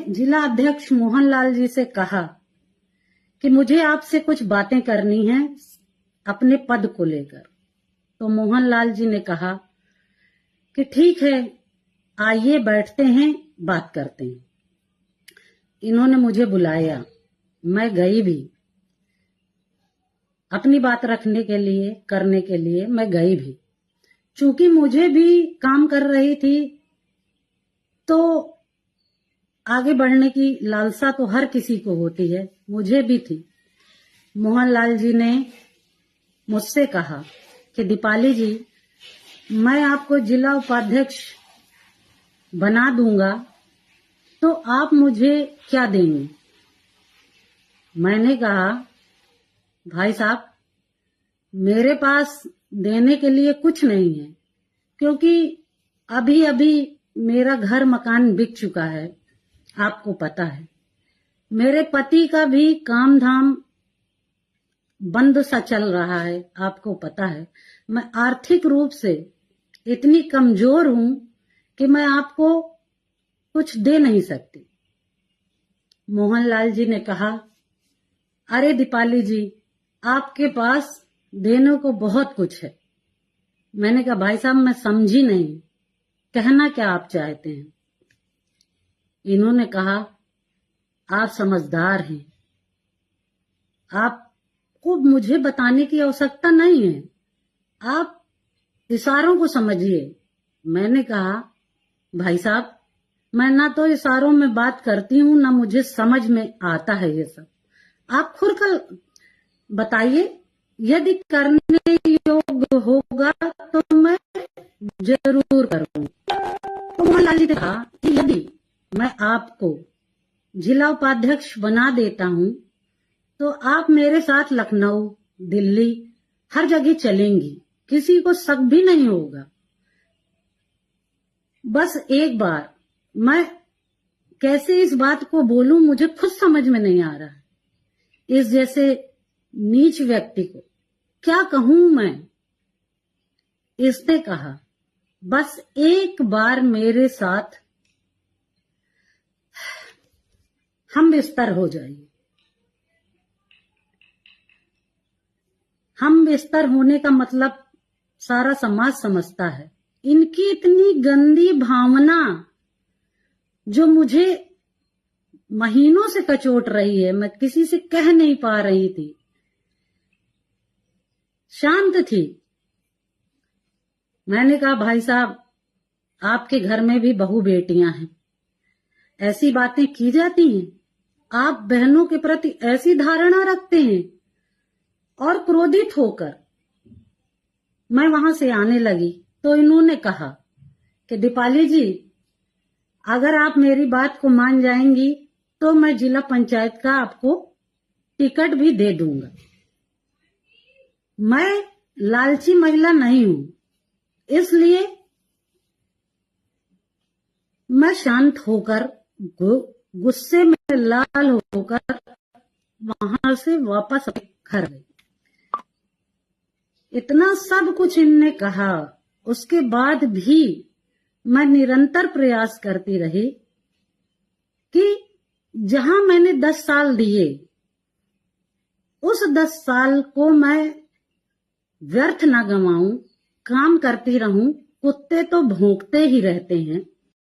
जिला अध्यक्ष मोहनलाल जी से कहा कि मुझे आपसे कुछ बातें करनी हैं अपने पद को लेकर। तो मोहनलाल जी ने कहा कि ठीक है, आइए बैठते हैं, बात करते हैं। इन्होंने मुझे बुलाया, मैं गई भी, अपनी बात रखने के लिए, करने के लिए मैं गई भी। चूंकि मुझे भी काम कर रही थी तो आगे बढ़ने की लालसा तो हर किसी को होती है, मुझे भी थी। मोहनलाल जी ने मुझसे कहा कि दीपाली जी, मैं आपको जिला उपाध्यक्ष बना दूंगा, तो आप मुझे क्या देंगे? मैंने कहा, भाई साहब, मेरे पास देने के लिए कुछ नहीं है, क्योंकि अभी अभी मेरा घर मकान बिक चुका है, आपको पता है। मेरे पति का भी काम धाम बंद सा चल रहा है, आपको पता है। मैं आर्थिक रूप से इतनी कमजोर हूं कि मैं आपको कुछ दे नहीं सकती। मोहनलाल जी ने कहा, अरे दीपाली जी, आपके पास देने को बहुत कुछ है। मैंने कहा, भाई साहब, मैं समझी नहीं, कहना क्या आप चाहते हैं? इन्होंने कहा, आप समझदार हैं, आपको मुझे बताने की आवश्यकता नहीं है, आप इशारों को समझिए। मैंने कहा, भाई साहब, मैं ना तो इशारों में बात करती हूँ, ना मुझे समझ में आता है ये सब। आप खुद का बताइए, यदि करने योग्य होगा तो मैं जरूर करूंगा। तो मोहनलाल जी ने कहा कि यदि मैं आपको जिला उपाध्यक्ष बना देता हूं तो आप मेरे साथ लखनऊ, दिल्ली, हर जगह चलेंगी, किसी को शक भी नहीं होगा। बस एक बार मैं कैसे इस बात को बोलूं, मुझे खुद समझ में नहीं आ रहा। इस जैसे नीच व्यक्ति को क्या कहूं मैं? इसने कहा, बस एक बार मेरे साथ हम बिस्तर हो जाइए। हम बिस्तर होने का मतलब सारा समाज समझता है। इनकी इतनी गंदी भावना जो मुझे महीनों से कचोट रही है, मैं किसी से कह नहीं पा रही थी, शांत थी। मैंने कहा, भाई साहब, आपके घर में भी बहू बेटियां हैं, ऐसी बातें की जाती हैं? आप बहनों के प्रति ऐसी धारणा रखते हैं? और क्रोधित होकर मैं वहां से आने लगी तो इन्होंने कहा कि दीपाली जी, अगर आप मेरी बात को मान जाएंगी तो मैं जिला पंचायत का आपको टिकट भी दे दूंगा। मैं लालची महिला नहीं हूं, इसलिए मैं शांत होकर, गुस्से में लाल होकर वहां से वापस घर गई। इतना सब कुछ इनने कहा, उसके बाद भी मैं निरंतर प्रयास करती रही कि जहां मैंने 10 साल दिए, उस 10 साल को मैं व्यर्थ ना गंवाऊं, काम करती रहूं। कुत्ते तो भौंकते ही रहते हैं,